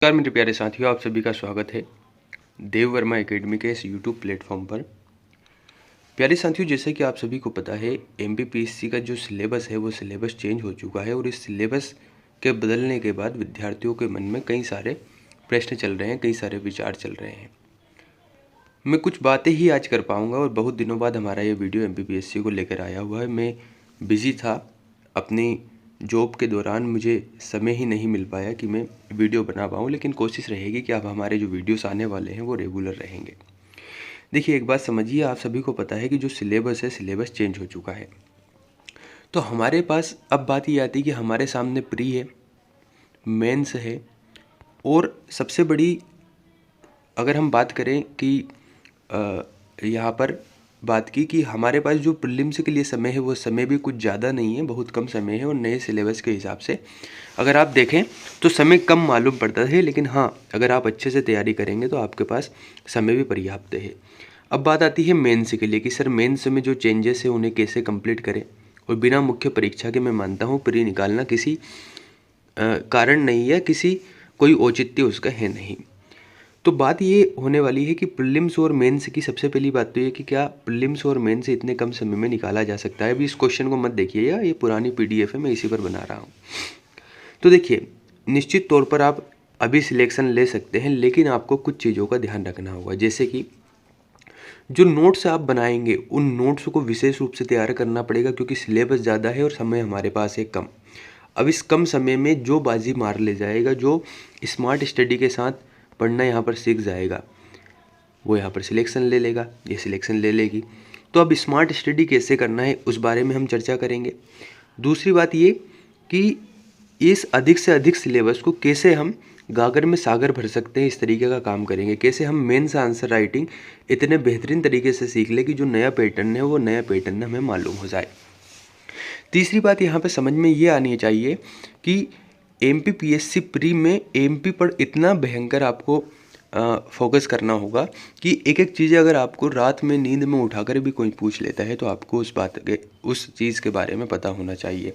नमस्कार मेरे प्यारे साथियों, आप सभी का स्वागत है देव वर्मा एकेडमी के इस यूट्यूब प्लेटफॉर्म पर। प्यारे साथियों, जैसे कि आप सभी को पता है एमपीपीएससी का जो सिलेबस है वो सिलेबस चेंज हो चुका है और इस सिलेबस के बदलने के बाद विद्यार्थियों के मन में कई सारे प्रश्न चल रहे हैं, कई सारे विचार चल रहे हैं। मैं कुछ बातें ही आज कर पाऊँगा और बहुत दिनों बाद हमारा ये वीडियो एमपीपीएससी को लेकर आया हुआ है। मैं बिज़ी था अपनी जॉब के दौरान, मुझे समय ही नहीं मिल पाया कि मैं वीडियो बना पाऊँ, लेकिन कोशिश रहेगी कि अब हमारे जो वीडियोस आने वाले हैं वो रेगुलर रहेंगे। देखिए, एक बात समझिए, आप सभी को पता है कि जो सिलेबस है सिलेबस चेंज हो चुका है। तो हमारे पास अब बात ये आती है कि हमारे सामने प्री है, मेंस है और सबसे बड़ी अगर हम बात करें कि यहाँ पर बात की कि हमारे पास जो प्रीलिम्स के लिए समय है वो समय भी कुछ ज़्यादा नहीं है, बहुत कम समय है। और नए सिलेबस के हिसाब से अगर आप देखें तो समय कम मालूम पड़ता है, लेकिन हाँ, अगर आप अच्छे से तैयारी करेंगे तो आपके पास समय भी पर्याप्त है। अब बात आती है मेंस के लिए कि सर मेंस में जो चेंजेस है उन्हें कैसे कंप्लीट करें। और बिना मुख्य परीक्षा के मैं मानता हूँ प्री निकालना किसी कारण नहीं है, किसी कोई औचित्य उसका है नहीं। तो बात ये होने वाली है कि प्रीलिम्स और मेंस की सबसे पहली बात तो ये कि क्या प्रीलिम्स और मेंस इतने कम समय में निकाला जा सकता है। अभी इस क्वेश्चन को मत देखिएगा, ये पुरानी पीडीएफ है, मैं इसी पर बना रहा हूँ। तो देखिए, निश्चित तौर पर आप अभी सिलेक्शन ले सकते हैं, लेकिन आपको कुछ चीज़ों का ध्यान रखना होगा। जैसे कि जो नोट्स आप बनाएंगे उन नोट्स को विशेष रूप से तैयार करना पड़ेगा, क्योंकि सिलेबस ज़्यादा है और समय हमारे पास है कम। अब इस कम समय में जो बाजी मार ले जाएगा, जो स्मार्ट स्टडी के साथ पढ़ना यहाँ पर सीख जाएगा, वो यहाँ पर सिलेक्शन ले लेगा, ये सिलेक्शन ले लेगी। तो अब स्मार्ट स्टडी कैसे करना है उस बारे में हम चर्चा करेंगे। दूसरी बात ये कि इस अधिक से अधिक सिलेबस को कैसे हम गागर में सागर भर सकते हैं, इस तरीके का काम करेंगे। कैसे हम मेंस आंसर राइटिंग इतने बेहतरीन तरीके से सीख ले कि जो नया पैटर्न है वो नया पैटर्न हमें मालूम हो जाए। तीसरी बात यहाँ पे समझ में ये आनी चाहिए कि एमपीपीएससी प्री में एमपी पर इतना भयंकर आपको फोकस करना होगा कि एक एक चीज़ें अगर आपको रात में नींद में उठाकर भी कोई पूछ लेता है तो आपको उस चीज़ के बारे में पता होना चाहिए।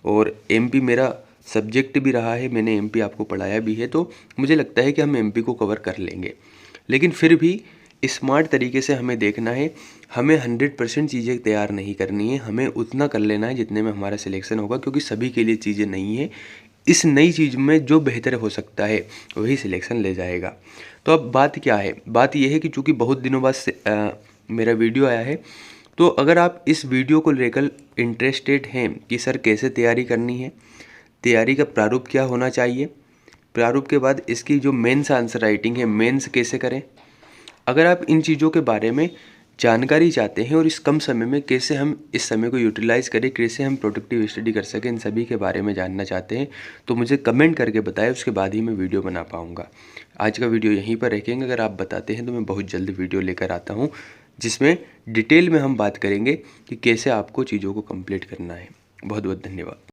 और एमपी मेरा सब्जेक्ट भी रहा है, मैंने एमपी आपको पढ़ाया भी है, तो मुझे लगता है कि हम एमपी को कवर कर लेंगे। लेकिन फिर भी स्मार्ट तरीके से हमें देखना है, हमें 100% चीज़ें तैयार नहीं करनी है, हमें उतना कर लेना है जितने में हमारा सिलेक्शन होगा, क्योंकि सभी के लिए चीज़ें नहीं है। इस नई चीज़ में जो बेहतर हो सकता है वही सिलेक्शन ले जाएगा। तो अब बात क्या है, बात यह है कि चूँकि बहुत दिनों बाद मेरा वीडियो आया है, तो अगर आप इस वीडियो को लेकर इंटरेस्टेड हैं कि सर कैसे तैयारी करनी है, तैयारी का प्रारूप क्या होना चाहिए, प्रारूप के बाद इसकी जो मेंस आंसर राइटिंग है मेंस कैसे करें, अगर आप इन चीज़ों के बारे में जानकारी चाहते हैं और इस कम समय में कैसे हम इस समय को यूटिलाइज़ करें, कैसे हम प्रोडक्टिव स्टडी कर सकें, इन सभी के बारे में जानना चाहते हैं तो मुझे कमेंट करके बताएं, उसके बाद ही मैं वीडियो बना पाऊँगा। आज का वीडियो यहीं पर रखेंगे। अगर आप बताते हैं तो मैं बहुत जल्द वीडियो लेकर आता हूँ जिसमें डिटेल में हम बात करेंगे कि कैसे आपको चीज़ों को कंप्लीट करना है। बहुत बहुत धन्यवाद।